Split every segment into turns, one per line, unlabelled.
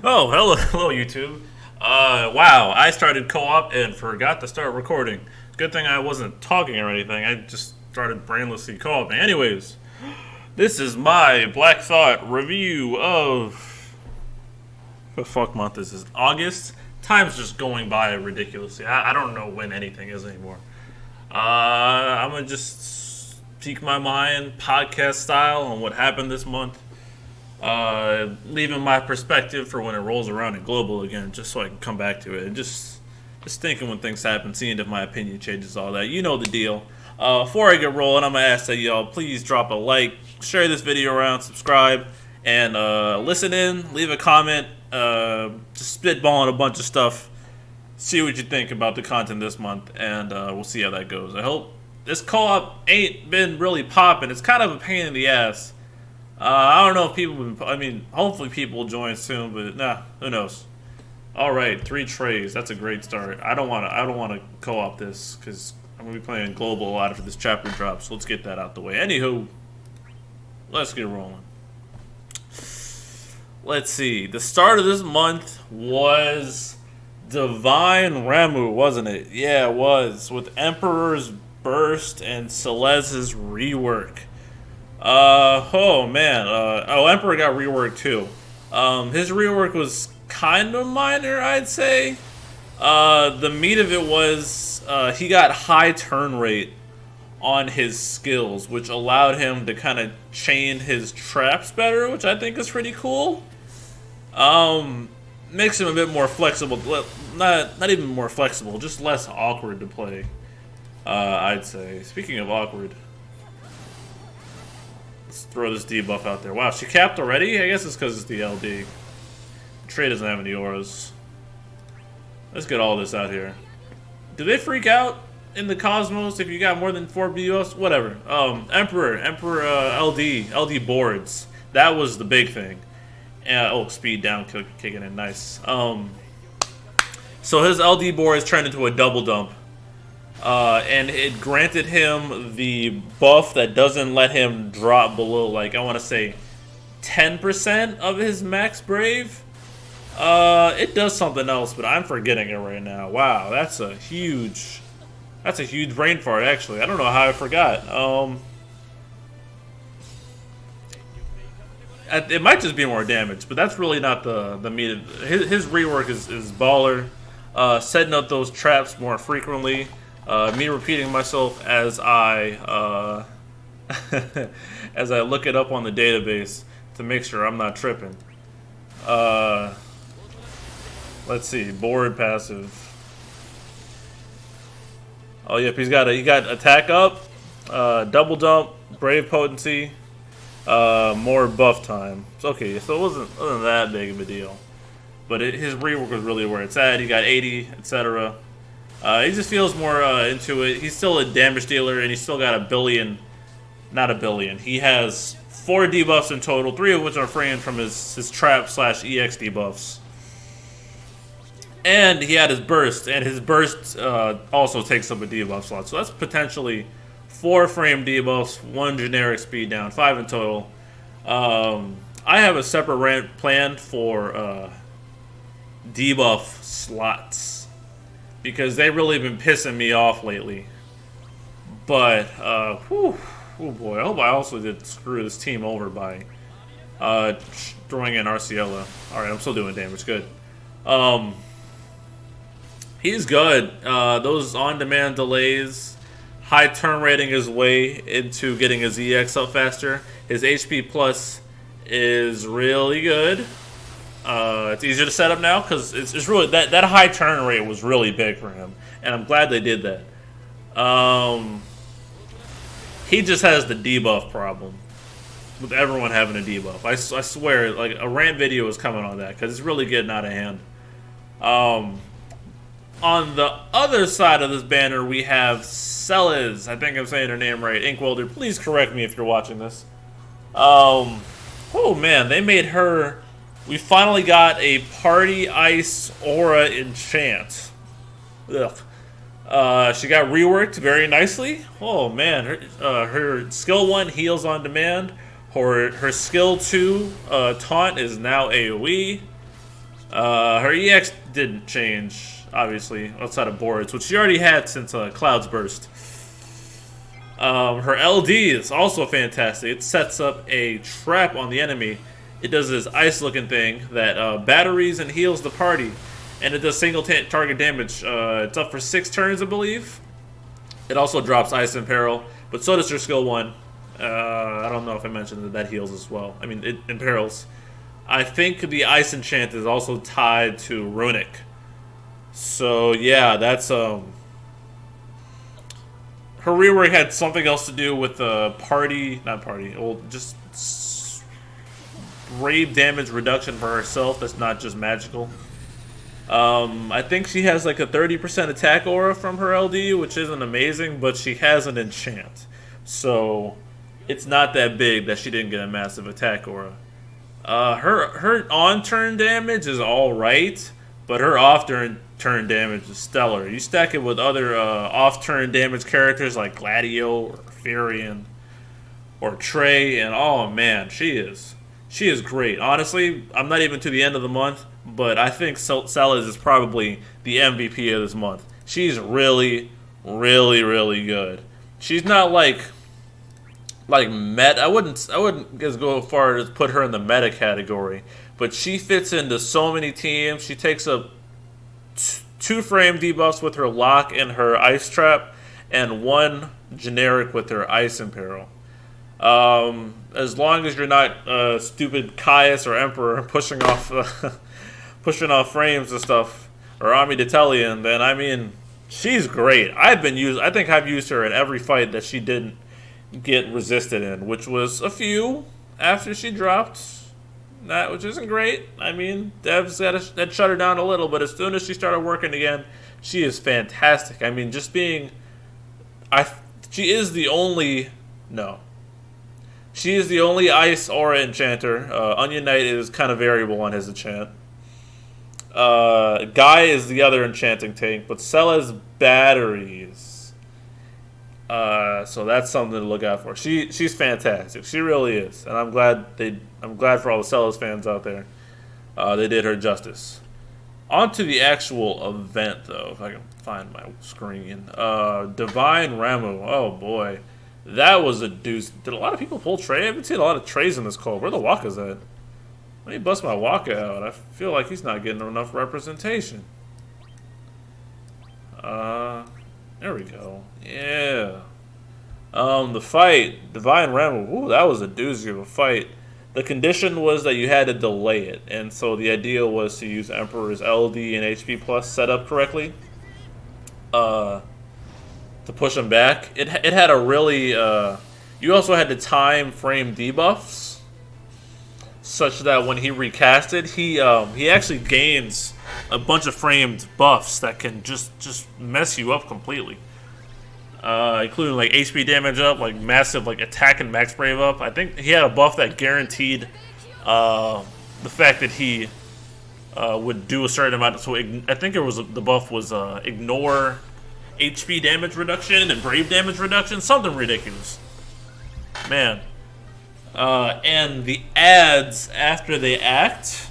Oh, hello, YouTube. Wow, I started co-op and forgot to start recording. Good thing I wasn't talking or anything. I just started brainlessly co-oping. Anyways, this is my Black Thought review of what the fuck month is this? August. Time's just going by ridiculously. I don't know when anything is anymore. I'm gonna just speak my mind, podcast style, on what happened this month. Leaving my perspective for when it rolls around in global again, just so I can come back to it and just thinking when things happen, seeing if my opinion changes, all that. You know the deal. Before I get rolling, I'm gonna ask that y'all please drop a like, share this video around, subscribe, and listen in, leave a comment, just spitballing a bunch of stuff. See what you think about the content this month, and we'll see how that goes. I hope this co-op ain't been really popping. It's kind of a pain in the ass. I don't know if people. I mean, hopefully people will join soon, but nah, who knows? All right, 3 trays. That's a great start. I don't want to. I don't want to co-op this because I'm gonna be playing global a lot after this chapter drops. So let's get that out the way. Anywho, let's get rolling. Let's see. The start of this month was Divine Ramuh, wasn't it? Yeah, it was, with Emperor's Burst and Celes's rework. Oh man. Emperor got reworked too. His rework was kind of minor, I'd say. The meat of it was he got high turn rate on his skills, which allowed him to kind of chain his traps better, which I think is pretty cool. Makes him a bit more flexible. Not even more flexible, just less awkward to play. I'd say. Speaking of awkward. Let's throw this debuff out there. Wow, she capped already? I guess it's because it's the LD. Trey doesn't have any auras. Let's get all this out here. Do they freak out in the Cosmos if you got more than 4 BOS? Whatever. Emperor, LD boards. That was the big thing. Speed down, kicking in, nice. So his LD boards turned into a double dump. And it granted him the buff that doesn't let him drop below, like, I want to say 10% of his max brave. It does something else, but I'm forgetting it right now. Wow, that's a huge brain fart, actually. I don't know how I forgot. It might just be more damage, but that's really not the meat of his rework is baller. Setting up those traps more frequently. Me repeating myself as I as I look it up on the database to make sure I'm not tripping. Let's see, board passive. Oh yep, he got attack up, double dump, brave potency, more buff time. It's okay, so it wasn't that big of a deal, but his rework was really where it's at. He got 80, etc. He just feels more into it. He's still a damage dealer, and he's still got not a billion. He has 4 debuffs in total, 3 of which are framed from his trap / EX debuffs. And he had his burst, and his burst also takes up a debuff slot. So that's potentially 4 frame debuffs, 1 generic speed down, 5 in total. I have a separate rant planned for debuff slots, because they've really been pissing me off lately. But, oh boy, I hope I also did screw this team over by throwing in Arciela. Alright, I'm still doing damage, good. He's good. Those on-demand delays, high turn rating his way into getting his EX up faster. His HP plus is really good. It's easier to set up now because it's really that high turn rate was really big for him, and I'm glad they did that. He just has the debuff problem with everyone having a debuff. I swear, like, a rant video is coming on that because it's really getting out of hand. On the other side of this banner, we have Celes. I think I'm saying her name right. Inkwelder, please correct me if you're watching this. Oh man, they made her. We finally got a Party Ice Aura Enchant. Ugh. She got reworked very nicely. Oh man, her skill 1 heals on demand. Her skill 2 taunt is now AoE. Her EX didn't change, obviously, outside of boards, which she already had since Cloud's Burst. Her LD is also fantastic. It sets up a trap on the enemy. It does this ice-looking thing that batteries and heals the party, and it does single target damage. It's up for 6 turns, I believe. It also drops Ice in Peril, but so does her skill 1. I don't know if I mentioned that heals as well. I mean, it imperils. I think the Ice Enchant is also tied to Runic. So, yeah, that's... Her rework had something else to do with the just rave damage reduction for herself that's not just magical. I think she has like a 30% attack aura from her LD, which isn't amazing, but she has an enchant. So it's not that big that she didn't get a massive attack aura. Her on-turn damage is alright, but her off-turn damage is stellar. You stack it with other off-turn damage characters like Gladio or Furion or Trey, and oh man, she is great. Honestly, I'm not even to the end of the month, but I think Celes is probably the MVP of this month. She's really, really, really good. She's not like meta. I wouldn't just go far as put her in the meta category, but she fits into so many teams. She takes up 2 frame debuffs with her lock and her ice trap, and 1 generic with her ice imperil. As long as you're not stupid Caius or Emperor pushing off frames and stuff, or Ami Detelian, then I mean, she's great. I think I've used her in every fight that she didn't get resisted in, which was a few after she dropped. Which isn't great. I mean, devs that shut her down a little, but as soon as she started working again, she is fantastic. I mean, she is the only ice aura enchanter. Onion Knight is kind of variable on his enchant. Guy is the other enchanting tank, but Celes batteries. So that's something to look out for. She's fantastic. She really is, and I'm glad for all the Celes fans out there. They did her justice. On to the actual event, though, if I can find my screen. Divine Ramuh. Oh boy, that was a deuce. Did a lot of people pull Trey? I haven't seen a lot of Treys in this call. Where the Waka's at? Let me bust my Waka out. I feel like he's not getting enough representation. There we go. Yeah. The fight, Divine Ramuh. Ooh, that was a doozy of a fight. The condition was that you had to delay it, and so the idea was to use Emperor's LD and HP plus set up correctly. To push him back. It had a really. You also had to time frame debuffs, such that when he recasted, he actually gains a bunch of framed buffs that can just mess you up completely, including like HP damage up, like massive like attack and max brave up. I think he had a buff that guaranteed the fact that he would do a certain amount. So I think the buff was ignore HP damage reduction and brave damage reduction, something ridiculous, man. And the ads after they act,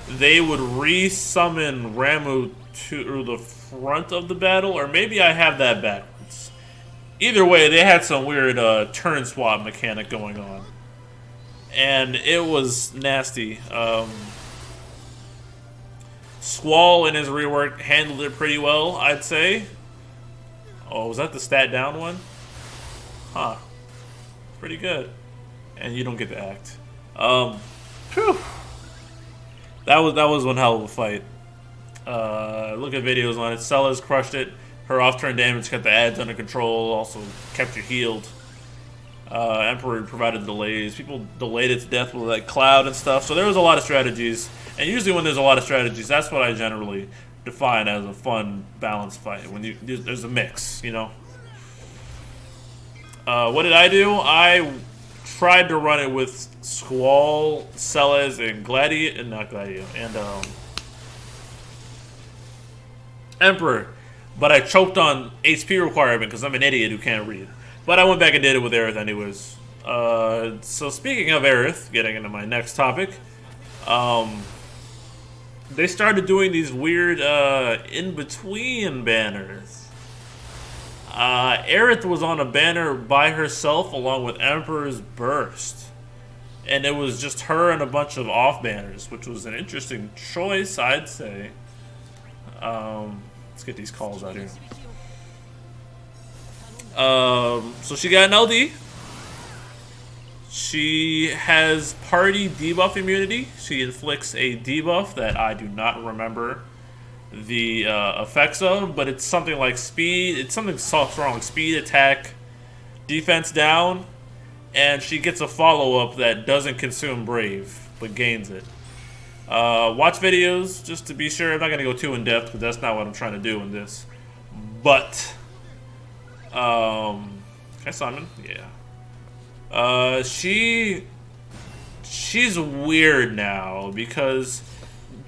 they would re-summon Ramuh to the front of the battle, or maybe I have that backwards. Either way, they had some weird turn swap mechanic going on, and it was nasty. Squall in his rework handled it pretty well, I'd say. Oh, was that the stat down one? Huh. Pretty good. And you don't get to act. Whew. That was one hell of a fight. Look at videos on it. Celes crushed it. Her off-turn damage kept the ads under control. Also kept you healed. Emperor provided delays. People delayed it to death with like Cloud and stuff. So there was a lot of strategies. And usually when there's a lot of strategies, that's what I generally define as a fun, balanced fight. When there's a mix, you know. What did I do? I tried to run it with Squall, Celes, and Emperor, but I choked on HP requirement because I'm an idiot who can't read. But I went back and did it with Aerith anyways. So speaking of Aerith, getting into my next topic, they started doing these weird in-between banners. Aerith was on a banner by herself along with Emperor's Burst. And it was just her and a bunch of off banners, which was an interesting choice, I'd say. Let's get these calls out here. So she got an LD. She has party debuff immunity. She inflicts a debuff that I do not remember the effects of, but it's something like speed. It's something strong, like speed, attack, defense down, and she gets a follow-up that doesn't consume Brave, but gains it. Watch videos just to be sure. I'm not going to go too in-depth because that's not what I'm trying to do in this. But, hi Simon, yeah. She's weird now because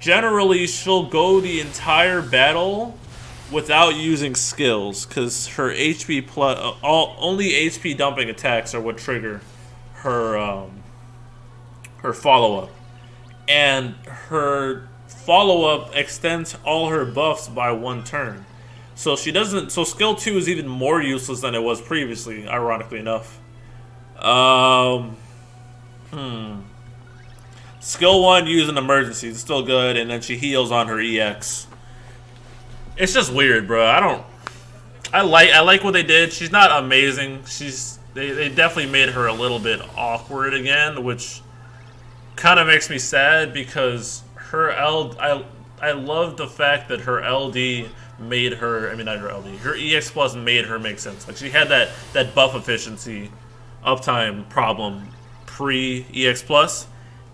generally she'll go the entire battle without using skills because her HP plus only HP dumping attacks are what trigger her her follow-up, and her follow-up extends all her buffs by one turn. So she doesn't. So skill 2 is even more useless than it was previously, ironically enough. Skill 1 using emergency is still good, and then she heals on her EX. It's just weird, bro. I like what they did. She's not amazing. They definitely made her a little bit awkward again, which kind of makes me sad because her I love the fact that her LD made her. I mean, not her LD. Her EX plus made her make sense. Like she had that buff efficiency, uptime problem pre EX plus,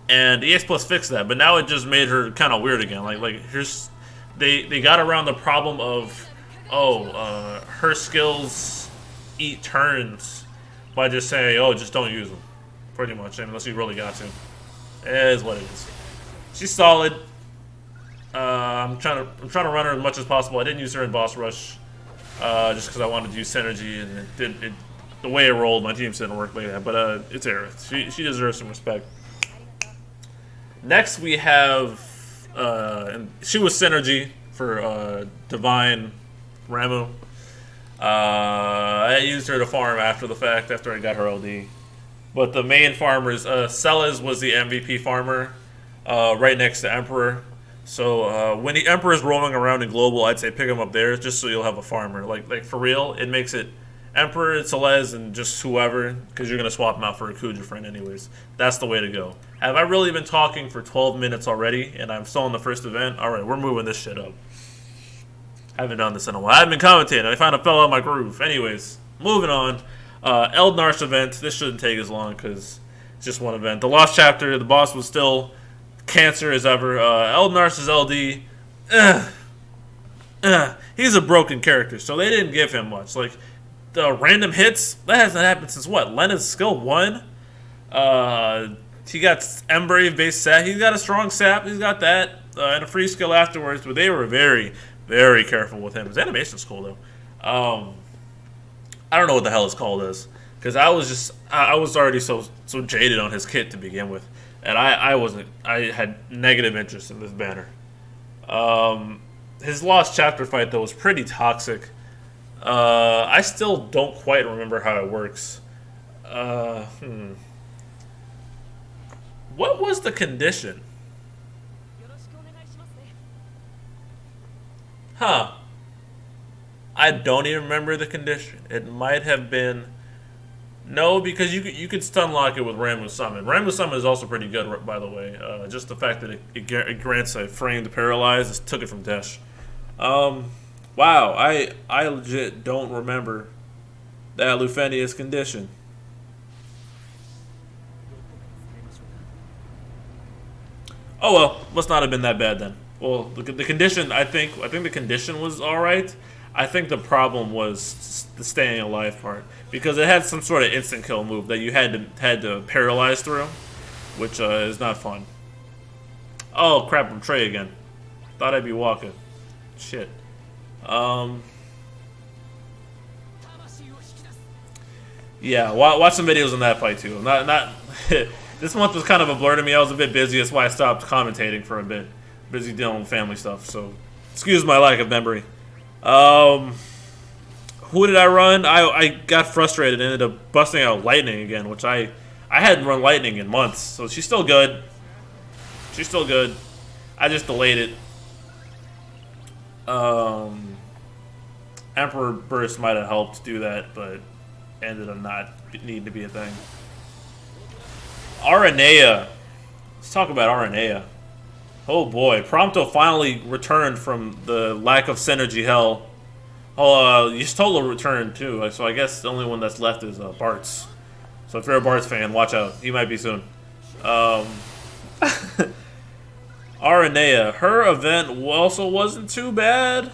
and EX plus fixed that. But now it just made her kind of weird again. Like here's they got around the problem of her skills eat turns by just saying just don't use them, pretty much, unless you really got to. It is what it is. She's solid. I'm trying to run her as much as possible. I didn't use her in boss rush just because I wanted to use synergy, and the way it rolled, my team didn't work like that. But it's Aerith. She deserves some respect. Next we have and she was synergy for Divine Ramuh. I used her to farm after the fact, after I got her LD. But the main farmers, Celes was the MVP farmer, right next to Emperor. So when the Emperor's roaming around in global, I'd say pick him up there, just so you'll have a farmer. Like for real, it makes it Emperor, Celes, and just whoever, because you're gonna swap him out for a Kuja friend anyways. That's the way to go. Have I really been talking for 12 minutes already, and I'm still in the first event? All right, we're moving this shit up. I haven't done this in a while. I haven't been commentating. I found I fell out of my groove. Anyways, moving on. Eald'narche event. This shouldn't take as long because it's just one event. The Lost Chapter. The boss was still cancer as ever. Eald'narche's LD. He's a broken character, so they didn't give him much. Like the random hits that hasn't happened since what? Lena's skill 1. He got Embrave based sap. He's got a strong sap. He's got that and a free skill afterwards. But they were very, very careful with him. His animation's cool though. I don't know what the hell his called is because I was already so jaded on his kit to begin with, and I had negative interest in this banner. His Lost Chapter fight though was pretty toxic. I still don't quite remember how it works. What was the condition? Huh. I don't even remember the condition. It might have been... No, because you could stun lock it with Ramuh Summon. Ramuh Summon is also pretty good, by the way. Just the fact that it grants a frame to paralyze. Just took it from Desh. Wow, I legit don't remember that Lufenia's condition. Oh well, must not have been that bad then. Well, the condition, I think the condition was all right. I think the problem was the staying alive part because it had some sort of instant kill move that you had to paralyze through, which is not fun. Oh crap! I'm Trey again. Thought I'd be walking. Shit. Yeah, watch some videos on that fight too. Not. This month was kind of a blur to me. I was a bit busy. That's why I stopped commentating for a bit busy dealing with family stuff, so excuse my lack of memory. Who did I run? I got frustrated and ended up busting out Lightning again, which I hadn't run Lightning in months, so she's still good. She's still good. I just delayed it. Emperor Burst might have helped do that, but ended up not needing to be a thing. Aranea. Let's talk about Aranea. Oh boy, Prompto finally returned from the lack of synergy hell. Oh, Y'shtola returned too, so I guess the only one that's left is Bartz. So if you're a Bartz fan, watch out. He might be soon. Aranea, her event also wasn't too bad.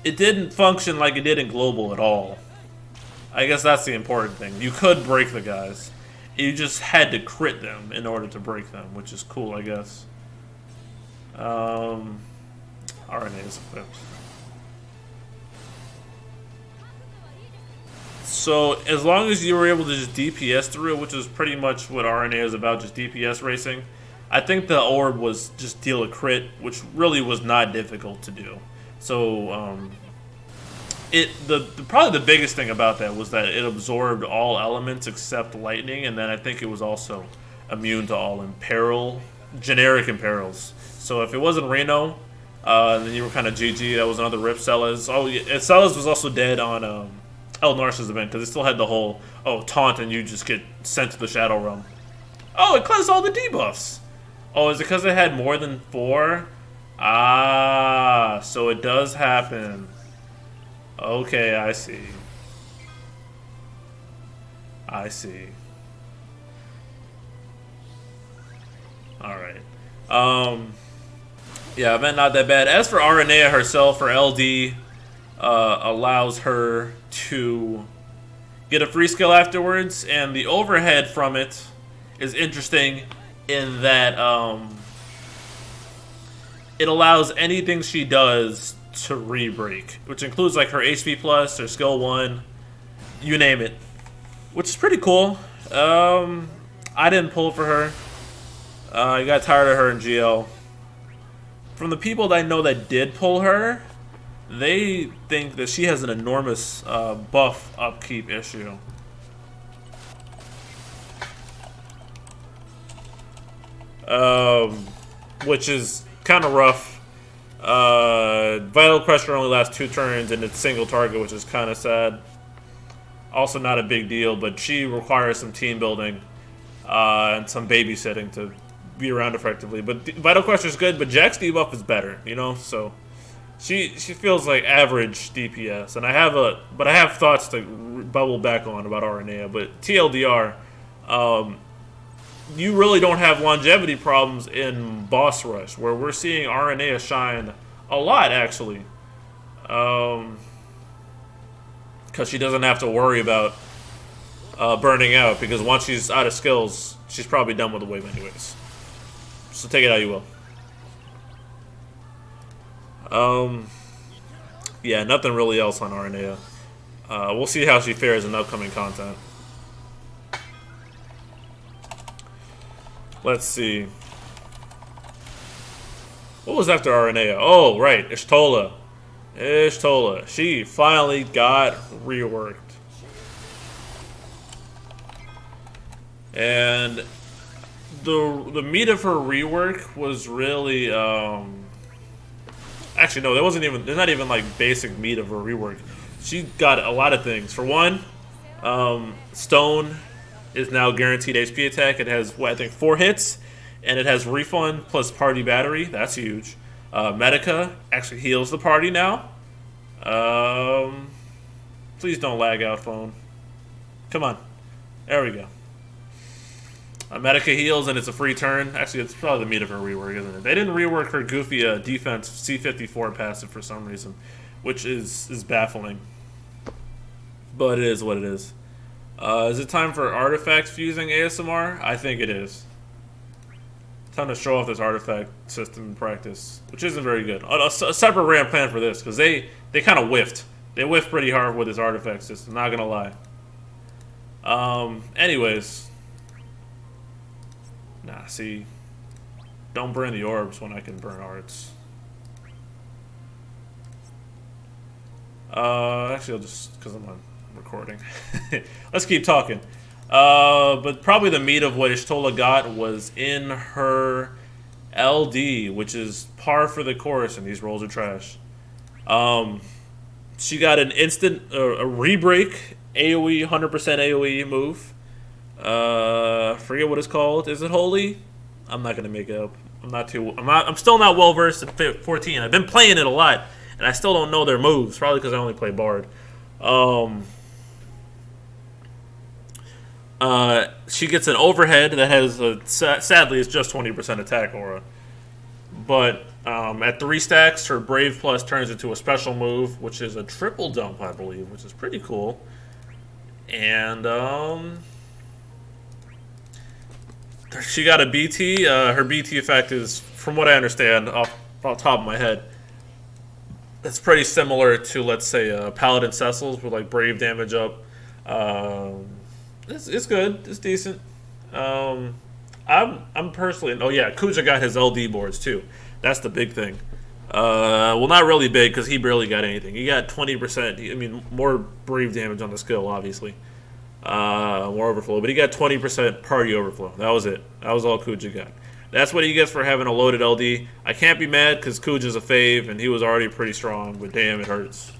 It didn't function like it did in Global at all. I guess that's the important thing. You could break the guys. You just had to crit them in order to break them, which is cool, I guess. RNA is equipped. So, as long as you were able to just DPS through it, which is pretty much what RNA is about, just DPS racing, I think the orb was just deal a crit, which really was not difficult to do. So, probably the biggest thing about that was that it absorbed all elements except lightning, and then I think it was also immune to all generic imperils. So if it wasn't Reno, then you were kind of GG. That was another rip. Celes. Oh, yeah, Celes was also dead on Eald'narche's event because it still had the whole taunt and you just get sent to the Shadow Realm. Oh, it cleansed all the debuffs. Oh, is it because it had more than 4? Ah, so it does happen. Okay, I see. I see. Alright. Yeah, event not that bad. As for Aranea herself, her LD allows her to get a free skill afterwards, and the overhead from it is interesting in that it allows anything she does to re-break, which includes like her HP plus, her skill 1, you name it, which is pretty cool. I didn't pull for her. I got tired of her in GL. From the people that I know that did pull her, they think that she has an enormous buff upkeep issue. Which is kind of rough. Vital Pressure only lasts 2 turns and it's single target, which is kind of sad. Also not a big deal, but she requires some team building and some babysitting to be around effectively. But Vital Pressure is good, but Jack's debuff is better, you know. So she feels like average DPS, and I have thoughts to bubble back on about Aranea. But TLDR, you really don't have longevity problems in Boss Rush, where we're seeing Aranea shine a lot, actually. Because she doesn't have to worry about burning out, because once she's out of skills, she's probably done with the wave anyways. So take it how you will. Yeah, nothing really else on Aranea. We'll see how she fares in upcoming content. Let's see. What was after Aranea? Oh, right, Y'shtola. Y'shtola. She finally got reworked. And the meat of her rework was really actually no, there's not even like basic meat of her rework. She got a lot of things. For one, Stone is now guaranteed HP attack. It has I think 4 hits, and it has refund plus party battery. That's huge. Medica actually heals the party now. Please don't lag out, phone. Come on. There we go. Medica heals, and it's a free turn. Actually, it's probably the meat of her rework, isn't it? They didn't rework her goofy defense C54 passive for some reason, which is baffling. But it is what it is. Is it time for artifact fusing ASMR? I think it is. Time to show off this artifact system in practice, which isn't very good. A separate RAM plan for this, because they kind of whiffed. They whiffed pretty hard with this artifact system, not gonna lie. Anyways. Nah, see, don't burn the orbs when I can burn arts. Actually, I'll just, because I'm on recording. Let's keep talking. But probably the meat of what Y'shtola got was in her LD, which is par for the course, and these rolls are trash. She got an instant, a re-break AoE, 100% AoE move. Forget what it's called. Is it Holy? I'm not gonna make it up. I'm still not well versed in 14. I've been playing it a lot, and I still don't know their moves. Probably because I only play Bard. She gets an overhead that has sadly it's just 20% attack aura, but at 3 stacks, her Brave Plus turns into a special move, which is a triple dump, I believe, which is pretty cool. And she got a BT. Her BT effect is, from what I understand, off the top of my head, it's pretty similar to, let's say, Paladin Celes with like Brave damage up. It's good. It's decent. I'm personally. Oh yeah, Kuja got his LD boards too. That's the big thing. Well, not really big because he barely got anything. He got 20%. I mean, more Brave damage on the skill, obviously. More overflow, but he got 20% party overflow. That was it. That was all Kuja got. That's what he gets for having a loaded LD. I can't be mad because Kuja's a fave and he was already pretty strong, but damn, it hurts.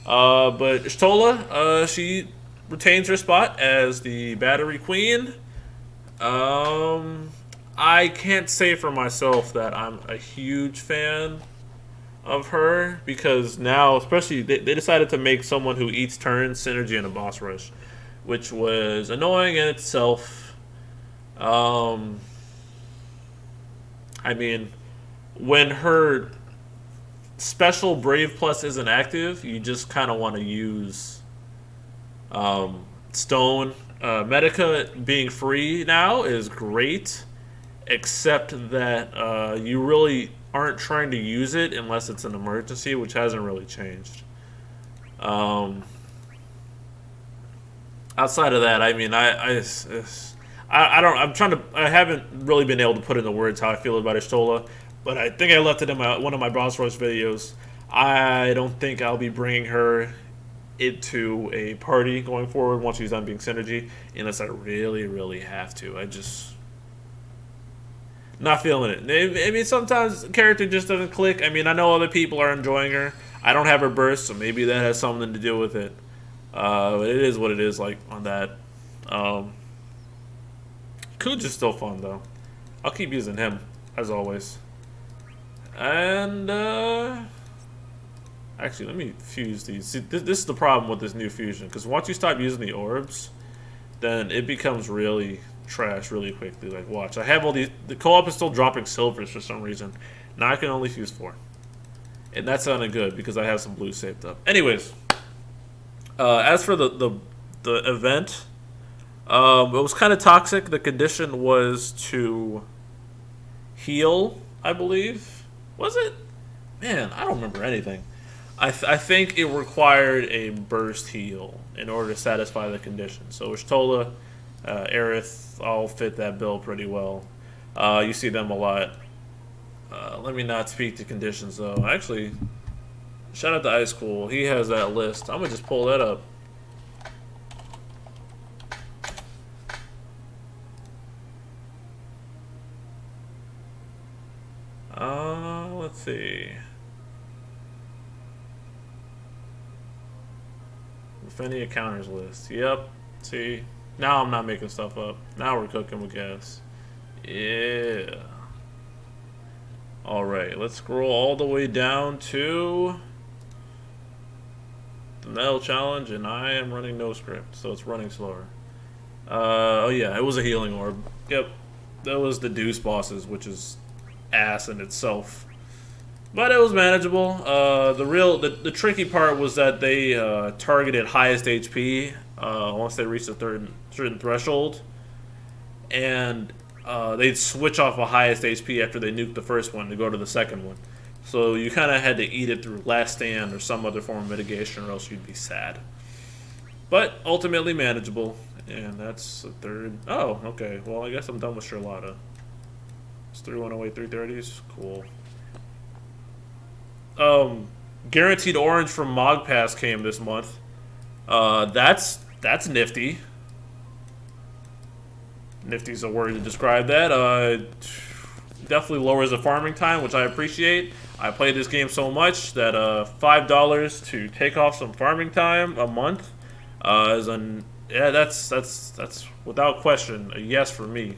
But Y'shtola, she retains her spot as the Battery Queen. I can't say for myself that I'm a huge fan of her because now, especially, they decided to make someone who eats turns synergy in a boss rush, which was annoying in itself. I mean, when her special Brave Plus isn't active, you just kind of want to use Stone. Medica being free now is great, except that you really aren't trying to use it unless it's an emergency, which hasn't really changed. Outside of that, I mean, I haven't really been able to put into words how I feel about Y'shtola, but I think I left it in one of my boss rush videos. I don't think I'll be bringing her into a party going forward once she's done being synergy, unless I really, really have to. I just not feeling it. I mean, sometimes the character just doesn't click. I mean, I know other people are enjoying her. I don't have her burst, so maybe that has something to do with it. But it is what it is, like, on that. Kuja's still fun, though. I'll keep using him, as always. And, actually, let me fuse these. See, this is the problem with this new fusion, because once you stop using the orbs, then it becomes really trash really quickly. Like, watch. I have all these. The co-op is still dropping silvers for some reason. Now I can only fuse 4. And that sounded good, because I have some blue saved up. Anyways. As for the event, it was kind of toxic. The condition was to heal, I believe. Was it? Man, I don't remember anything. I think it required a burst heal in order to satisfy the condition. So Y'shtola, Aerith all fit that bill pretty well. You see them a lot. Let me not speak to conditions, though. Actually, shout out to Ice Cool. He has that list. I'm going to just pull that up. Let's see. Infinity encounters list. Yep. See? Now I'm not making stuff up. Now we're cooking with gas. Yeah. Alright, let's scroll all the way down to the Metal Challenge, and I am running no script, so it's running slower. Oh yeah, it was a healing orb. Yep. That was the Deuce bosses, which is ass in itself. But it was manageable. The tricky part was that they targeted highest HP once they reached a certain threshold, and they'd switch off a highest HP after they nuked the first one to go to the second one. So you kind of had to eat it through Last Stand or some other form of mitigation, or else you'd be sad. But ultimately manageable, and that's the third. Oh, okay. Well, I guess I'm done with Charlotta. It's 3108, 330s. Cool. Guaranteed orange from Mog Pass came this month. That's nifty. Nifty's a word to describe that. Definitely lowers the farming time, which I appreciate. I played this game so much that $5 to take off some farming time a month is an yeah, that's without question a yes for me.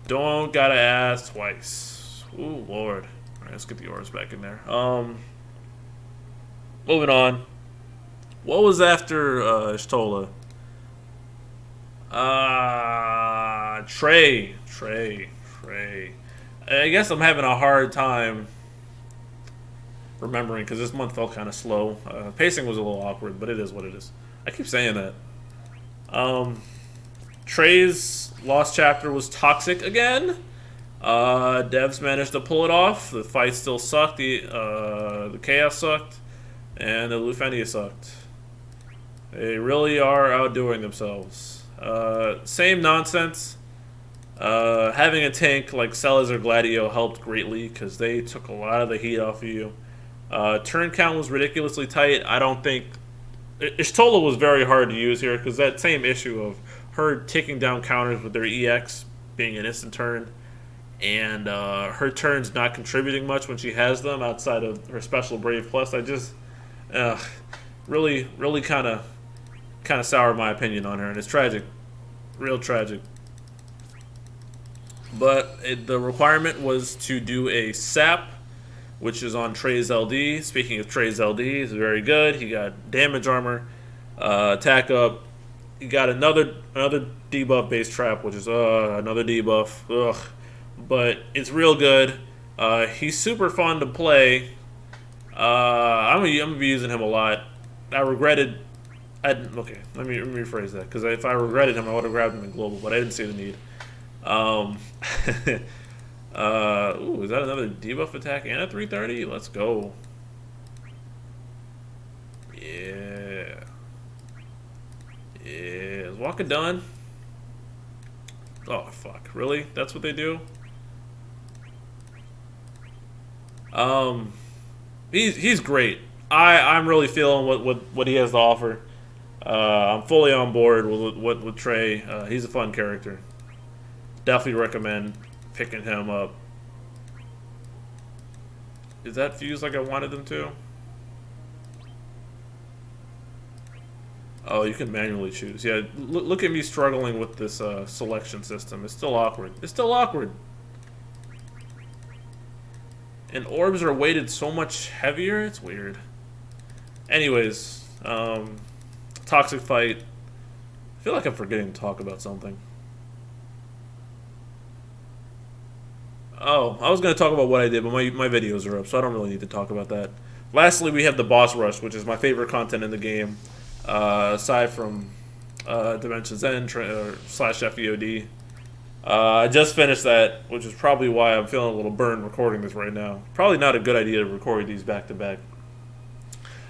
Don't gotta ask twice. Ooh, Lord. All right, let's get the orbs back in there. Moving on. What was after Y'shtola? Trey. I guess I'm having a hard time remembering because this month felt kind of slow. Pacing was a little awkward, but it is what it is. I keep saying that. Trey's lost chapter was toxic again. Devs managed to pull it off. The fight still sucked. The chaos sucked, and the Lufenia sucked. They really are outdoing themselves. Same nonsense. Having a tank like Celes or Gladio helped greatly because they took a lot of the heat off of you. Turn count was ridiculously tight. I don't think Y'shtola was very hard to use here because that same issue of her taking down counters with their EX being an instant turn, and her turns not contributing much when she has them outside of her special Brave Plus. I just really kind of soured my opinion on her, and it's tragic, real tragic. But the requirement was to do a sap, which is on Trey's LD. Speaking of Trey's LD, he's very good. He got damage armor, attack up. He got another debuff based trap, which is another debuff. Ugh. But it's real good. He's super fun to play. I'm gonna be using him a lot. Okay, let me rephrase that, because if I regretted him, I would have grabbed him in global, but I didn't see the need. Ooh, is that another debuff attack and a 330? Let's go. Yeah. Is Waka done? Oh, fuck. Really? That's what they do? He's great. I'm really feeling what he has to offer. I'm fully on board with Trey. He's a fun character. Definitely recommend picking him up. Is that fused like I wanted them to? Oh, you can manually choose. Yeah, look at me struggling with this selection system. It's still awkward. It's still awkward. And orbs are weighted so much heavier. It's weird. Anyways, toxic fight. I feel like I'm forgetting to talk about something. Oh, I was going to talk about what I did, but my videos are up, so I don't really need to talk about that. Lastly, we have the boss rush, which is my favorite content in the game, aside from Dimensions End / FEOD. I just finished that, which is probably why I'm feeling a little burned recording this right now. Probably not a good idea to record these back to back.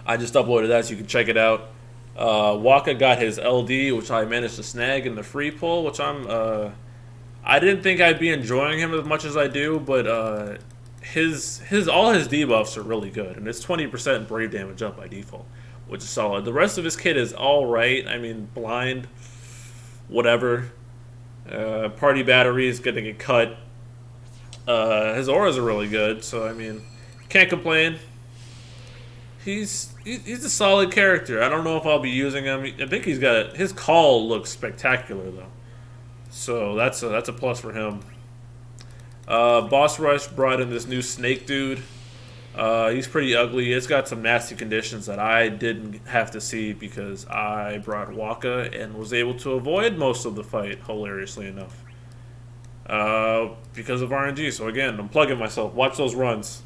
I just uploaded that so you can check it out. Waka got his LD, which I managed to snag in the free pull, which I didn't think I'd be enjoying him as much as I do, but all his debuffs are really good, and it's 20% brave damage up by default, which is solid. The rest of his kit is all right. I mean, blind, whatever. Party batteries getting a cut. His auras are really good, so I mean, can't complain. He's a solid character. I don't know if I'll be using him. I think his call looks spectacular though. So that's a plus for him. Boss Rush brought in this new snake dude. He's pretty ugly. It's got some nasty conditions that I didn't have to see because I brought Waka and was able to avoid most of the fight, hilariously enough. Because of RNG. So again, I'm plugging myself. Watch those runs.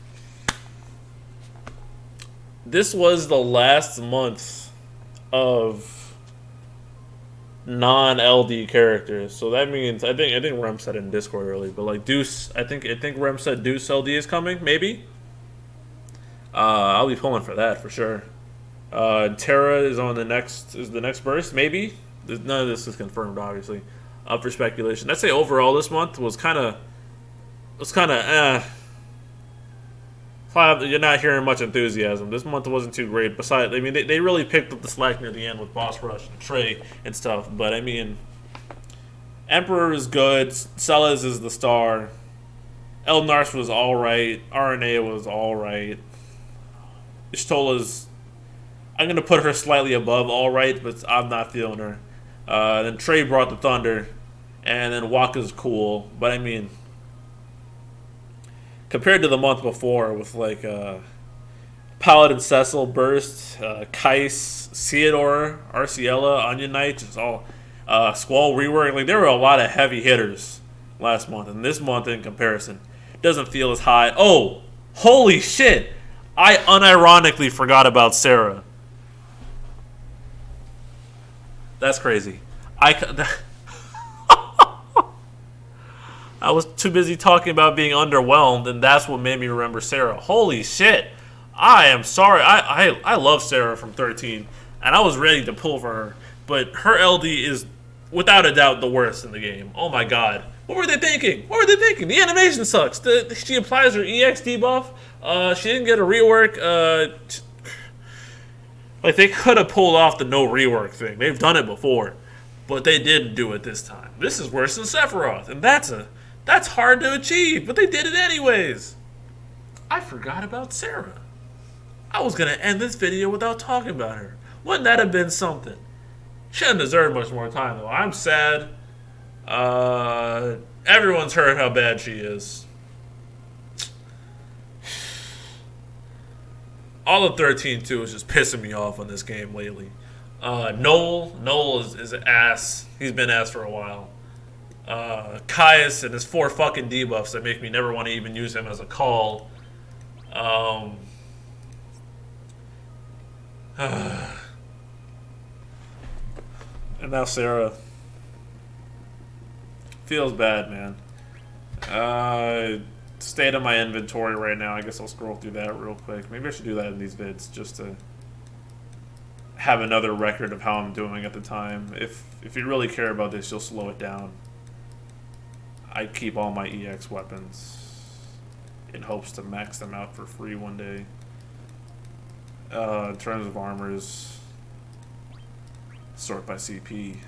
This was the last month of non-LD characters, so that means I think Rem said it in Discord earlier, but like Deuce, I think Rem said Deuce LD is coming, maybe. I'll be pulling for that for sure. Terra is the next burst, maybe. None of this is confirmed, obviously. Up for speculation. I'd say overall this month was kind of It's kind of you're not hearing much enthusiasm. This month wasn't too great. Besides, I mean, they really picked up the slack near the end with Boss Rush and Trey and stuff. But I mean, Emperor is good. Celes is the star. Eald'narche was all right. Aranea was all right. Ishtola's, I'm gonna put her slightly above all right, but I'm not feeling her. Then Trey brought the thunder, and then Waka's cool. But I mean, compared to the month before with like Paladin Cecil, Burst, Kais, Theodore, Arciella, Onion Knight, just all Squall rework. Like there were a lot of heavy hitters last month, and this month in comparison doesn't feel as high. Oh, holy shit! I unironically forgot about Serah. That's crazy. I was too busy talking about being underwhelmed, and that's what made me remember Serah. Holy shit! I am sorry. I love Serah from 13, and I was ready to pull for her, but her LD is without a doubt the worst in the game. Oh my god. What were they thinking? What were they thinking? The animation sucks. She applies her EX debuff. She didn't get a rework. Like they could have pulled off the no rework thing. They've done it before, but they didn't do it this time. This is worse than Sephiroth, and that's hard to achieve, but they did it anyways. I forgot about Serah. I was gonna end this video without talking about her. Wouldn't that have been something? She doesn't deserve much more time though. I'm sad. Everyone's heard how bad she is. All of 13-2 is just pissing me off on this game lately. Noel is an ass. He's been ass for a while. Caius and his 4 fucking debuffs that make me never want to even use him as a call. And now Serah. Feels bad, man. State of my inventory right now. I guess I'll scroll through that real quick. Maybe I should do that in these vids just to have another record of how I'm doing at the time. If you really care about this, you'll slow it down. I keep all my EX weapons in hopes to max them out for free one day. In terms of armors, sort by CP.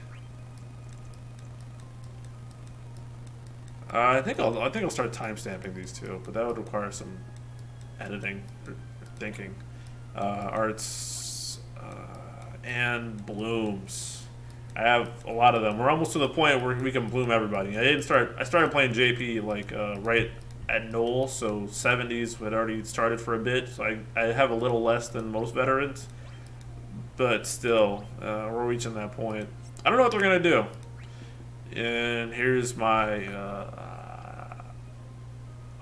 I think I'll start timestamping these two, but that would require some editing or thinking. Arts and blooms. I have a lot of them. We're almost to the point where we can bloom everybody. I started playing JP like right at Noel, so 70s had already started for a bit. So I have a little less than most veterans, but still, we're reaching that point. I don't know what they're gonna do. And here's my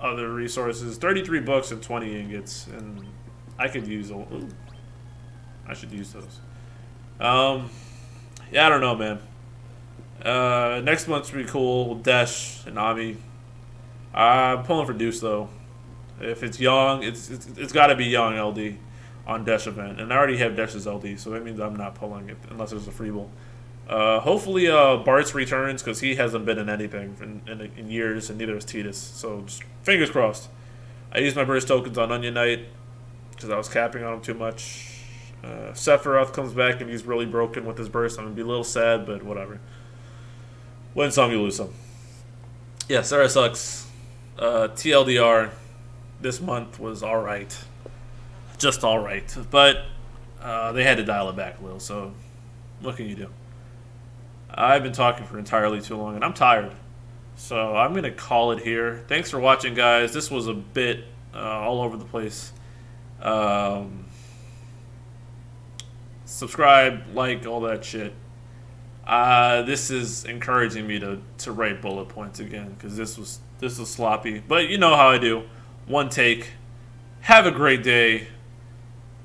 other resources: 33 books and 20 ingots, and I could use. Ooh, I should use those. Yeah, I don't know, man. Next month's pretty cool. Desh and Ami. I'm pulling for Deuce though. If it's young, it's got to be young LD on Desh event, and I already have Desh's LD, so that means I'm not pulling it unless there's a free bull. Hopefully Bart's returns, because he hasn't been in anything in years, and neither has Titus. So just fingers crossed. I used my burst tokens on Onion Knight because I was capping on him too much. Sephiroth comes back and he's really broken with his burst. I'm going to be a little sad, but whatever. Win some, you lose some. Yeah, Serah sucks. TLDR, this month was alright. Just alright. But they had to dial it back a little, so what can you do? I've been talking for entirely too long, and I'm tired. So I'm going to call it here. Thanks for watching, guys. This was a bit all over the place. Subscribe, like, all that shit. This is encouraging me to write bullet points again, because this was sloppy. But you know how I do. One take. Have a great day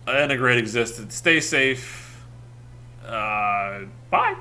and a great existence. Stay safe. Bye.